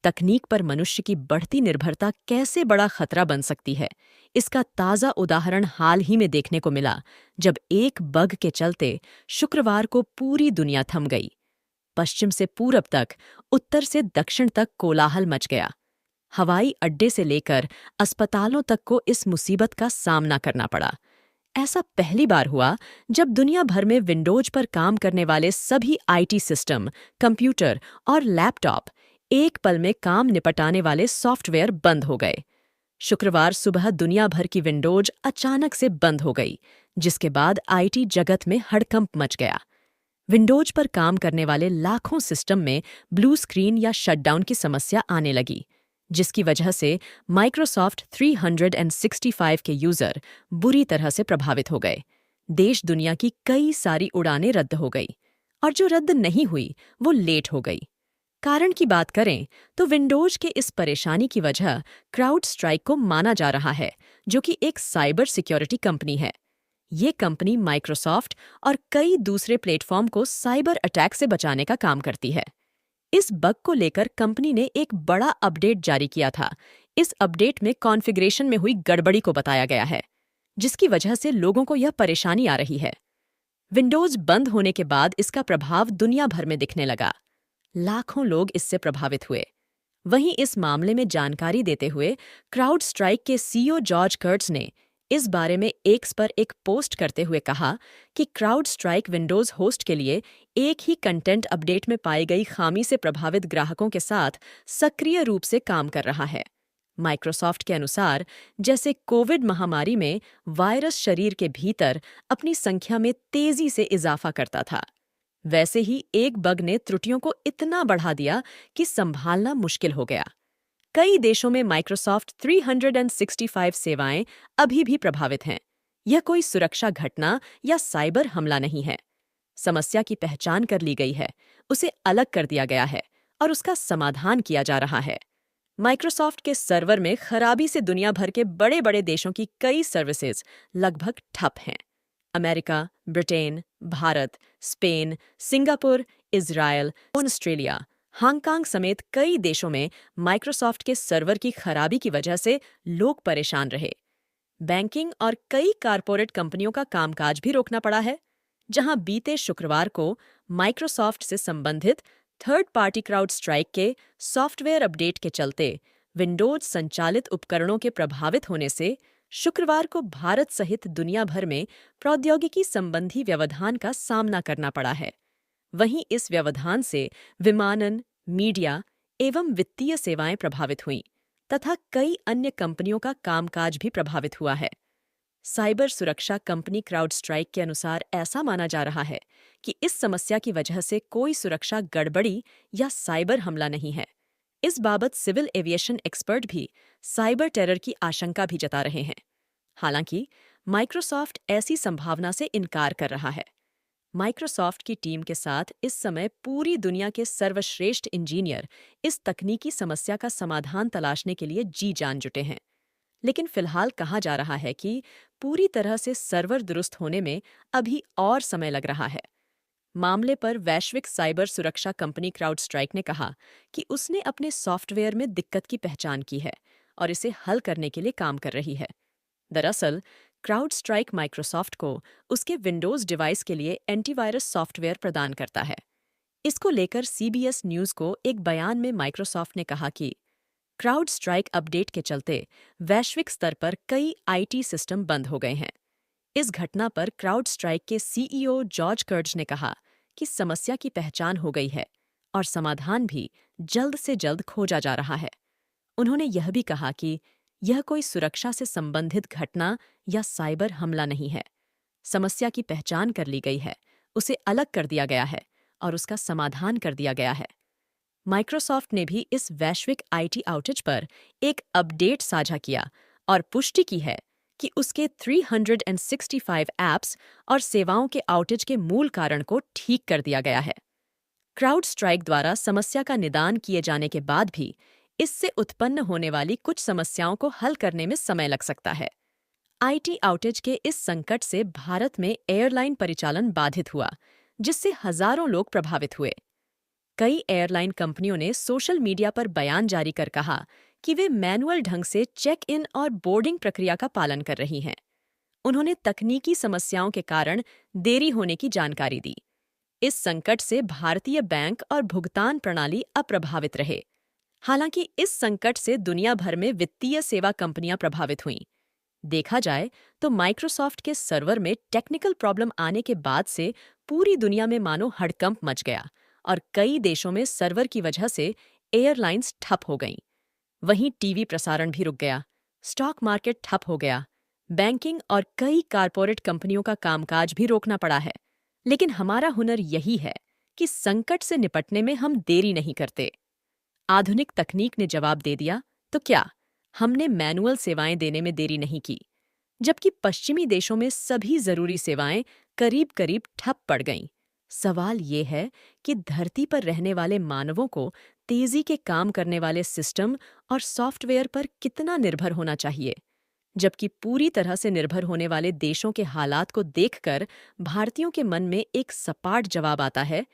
तकनीक पर मनुष्य की बढ़ती निर्भरता कैसे बड़ा खतरा बन सकती है, इसका ताज़ा उदाहरण हाल ही में देखने को मिला, जब एक बग के चलते शुक्रवार को पूरी दुनिया थम गई। पश्चिम से पूरब तक, उत्तर से दक्षिण तक कोलाहल मच गया। हवाई अड्डे से लेकर अस्पतालों तक को इस मुसीबत का सामना करना पड़ा। ऐसा पहली बार हुआ जब दुनिया भर में विंडोज पर काम करने वाले सभी आईटी सिस्टम, कंप्यूटर और लैपटॉप एक पल में काम निपटाने वाले सॉफ्टवेयर बंद हो गए। शुक्रवार सुबह दुनिया भर की विंडोज अचानक से बंद हो गई, जिसके बाद आईटी जगत में हड़कंप मच गया। विंडोज पर काम करने वाले लाखों सिस्टम में ब्लू स्क्रीन या शटडाउन की समस्या आने लगी, जिसकी वजह से माइक्रोसॉफ्ट 365 के यूजर बुरी तरह से प्रभावित हो गए। देश दुनिया की कई सारी उड़ानें रद्द हो गई, और जो रद्द नहीं हुई वो लेट हो गई। कारण की बात करें तो विंडोज के इस परेशानी की वजह क्राउड स्ट्राइक को माना जा रहा है, जो कि एक साइबर सिक्योरिटी कंपनी है। ये कंपनी माइक्रोसॉफ्ट और कई दूसरे प्लेटफॉर्म को साइबर अटैक से बचाने का काम करती है। इस बग को लेकर कंपनी ने एक बड़ा अपडेट जारी किया था। इस अपडेट में कॉन्फ़िगरेशन में हुई गड़बड़ी को बताया गया है, जिसकी वजह से लोगों को यह परेशानी आ रही है। विंडोज बंद होने के बाद इसका प्रभाव दुनिया भर में दिखने लगा। लाखों लोग इससे प्रभावित हुए। वहीं इस मामले में जानकारी देते हुए क्राउड स्ट्राइक के सीईओ जॉर्ज कर्ट्ज ने इस बारे में एक्स पर एक पोस्ट करते हुए कहा कि क्राउड स्ट्राइक विंडोज होस्ट के लिए एक ही कंटेंट अपडेट में पाई गई खामी से प्रभावित ग्राहकों के साथ सक्रिय रूप से काम कर रहा है। माइक्रोसॉफ्ट के अनुसार, जैसे कोविड महामारी में वायरस शरीर के भीतर अपनी संख्या में तेजी से इजाफा करता था, वैसे ही एक बग ने त्रुटियों को इतना बढ़ा दिया कि संभालना मुश्किल हो गया। कई देशों में माइक्रोसॉफ्ट 365 सेवाएं अभी भी प्रभावित हैं। यह कोई सुरक्षा घटना या साइबर हमला नहीं है। समस्या की पहचान कर ली गई है, उसे अलग कर दिया गया है और उसका समाधान किया जा रहा है। माइक्रोसॉफ्ट के सर्वर में खराबी से दुनिया भर के बड़े बड़े देशों की कई सर्विसेज लगभग ठप हैं। America, Britain, Bharat, Spain, Singapore, Israel, Australia, Hong Kong समेत कई देशों में माइक्रोसॉफ्ट के सर्वर की खराबी की वजह से लोग परेशान रहे। बैंकिंग और कई कारपोरेट कंपनियों का कामकाज भी रोकना पड़ा है, जहां बीते शुक्रवार को माइक्रोसॉफ्ट से संबंधित थर्ड पार्टी क्राउड स्ट्राइक के सॉफ्टवेयर अपडेट के चलते विंडोज संचालित उपकरणों के प्रभावित होने से शुक्रवार को भारत सहित दुनिया भर में प्रौद्योगिकी संबंधी व्यवधान का सामना करना पड़ा है। वहीं इस व्यवधान से विमानन, मीडिया एवं वित्तीय सेवाएं प्रभावित हुईं तथा कई अन्य कंपनियों का कामकाज भी प्रभावित हुआ है। साइबर सुरक्षा कंपनी क्राउड स्ट्राइक के अनुसार ऐसा माना जा रहा है कि इस समस्या की वजह से कोई सुरक्षा गड़बड़ी या साइबर हमला नहीं है। इस बाबत सिविल एविएशन एक्सपर्ट भी साइबर टेरर की आशंका भी जता रहे हैं। हालांकि माइक्रोसॉफ्ट ऐसी संभावना से इनकार कर रहा है। माइक्रोसॉफ्ट की टीम के साथ इस समय पूरी दुनिया के सर्वश्रेष्ठ इंजीनियर इस तकनीकी समस्या का समाधान तलाशने के लिए जी जान जुटे हैं। लेकिन फिलहाल कहा जा रहा है कि पूरी तरह से सर्वर दुरुस्त होने में अभी और समय लग रहा है। मामले पर वैश्विक साइबर सुरक्षा कंपनी क्राउड स्ट्राइक ने कहा कि उसने अपने सॉफ्टवेयर में दिक्कत की पहचान की है और इसे हल करने के लिए काम कर रही है। दरअसल, क्राउड स्ट्राइक माइक्रोसॉफ्ट को उसके विंडोज डिवाइस के लिए एंटीवायरस सॉफ्टवेयर प्रदान करता है। इसको लेकर सीबीएस न्यूज को एक बयान में माइक्रोसॉफ्ट ने कहा कि क्राउड स्ट्राइक अपडेट के चलते वैश्विक स्तर पर कई आईटी सिस्टम बंद हो गए हैं। इस घटना पर क्राउड स्ट्राइक के सीईओ जॉर्ज कर्ट्ज ने कहा कि समस्या की पहचान हो गई है और समाधान भी जल्द से जल्द खोजा जा रहा है। उन्होंने यह भी कहा कि यह कोई सुरक्षा से संबंधित घटना या साइबर हमला नहीं है। समस्या की पहचान कर ली गई है, उसे अलग कर दिया गया है और उसका समाधान कर दिया गया है। माइक्रोसॉफ्ट ने भी इस वैश्विक आईटी आउटेज पर एक अपडेट साझा किया और पुष्टि की है कि उसके 365 ऐप्स और सेवाओं के आउटेज के मूल कारण को ठीक कर दिया गया है। क्राउड स्ट्राइक द्वारा समस्या का निदान किए जाने के बाद भी इससे उत्पन्न होने वाली कुछ समस्याओं को हल करने में समय लग सकता है। आईटी आउटेज के इस संकट से भारत में एयरलाइन परिचालन बाधित हुआ, जिससे हजारों लोग प्रभावित हुए। कई एयरलाइन कंपनियों ने सोशल मीडिया पर बयान जारी कर कहा कि वे मैनुअल ढंग से चेक इन और बोर्डिंग प्रक्रिया का पालन कर रही हैं। उन्होंने तकनीकी समस्याओं के कारण देरी होने की जानकारी दी। इस संकट से भारतीय बैंक और भुगतान प्रणाली अप्रभावित रहे। हालांकि इस संकट से दुनिया भर में वित्तीय सेवा कंपनियां प्रभावित हुईं। देखा जाए तो माइक्रोसॉफ्ट के सर्वर में टेक्निकल प्रॉब्लम आने के बाद से पूरी दुनिया में मानो हड़कंप मच गया और कई देशों में सर्वर की वजह से एयरलाइंस ठप हो गईं। वहीं टीवी प्रसारण भी रुक गया, स्टॉक मार्केट ठप हो गया, बैंकिंग और कई कारपोरेट कंपनियों का कामकाज भी रोकना पड़ा है। लेकिन हमारा हुनर यही है कि संकट से निपटने में हम देरी नहीं करते। आधुनिक तकनीक ने जवाब दे दिया तो क्या हमने मैनुअल सेवाएं देने में देरी नहीं की, जबकि पश्चिमी देशों में सभी जरूरी सेवाएं करीब करीब ठप पड़ गईं। सवाल ये है कि धरती पर रहने वाले मानवों को तेजी के काम करने वाले सिस्टम और सॉफ्टवेयर पर कितना निर्भर होना चाहिए। जबकि पूरी तरह से निर्भर होने वाले देशों के हालात को देखकर भारतीयों के मन में एक सपाट जवाब आता है,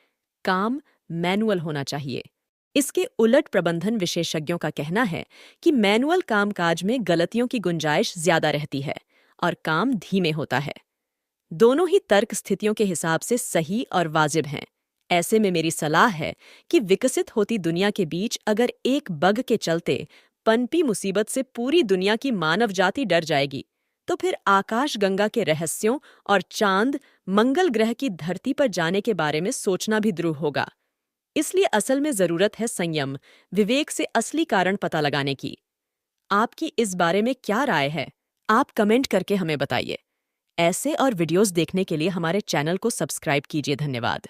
काम मैनुअल होना चाहिए। इसके उलट प्रबंधन विशेषज्ञों का कहना है कि मैनुअल कामकाज में गलतियों की गुंजाइश ज्यादा रहती है और काम धीमे होता है। दोनों ही तर्क स्थितियों के हिसाब से सही और वाजिब हैं। ऐसे में मेरी सलाह है कि विकसित होती दुनिया के बीच अगर एक बग के चलते पनपी मुसीबत से पूरी दुनिया की मानव जाति डर जाएगी, तो फिर आकाशगंगा के रहस्यों और चांद, मंगल ग्रह की धरती पर जाने के बारे में सोचना भी द्रूह होगा। इसलिए असल में जरूरत है संयम, विवेक से असली कारण पता लगाने की। आपकी इस बारे में क्या राय है? आप कमेंट करके हमें बताइए। ऐसे और वीडियोस देखने के लिए हमारे चैनल को सब्सक्राइब कीजिए। धन्यवाद।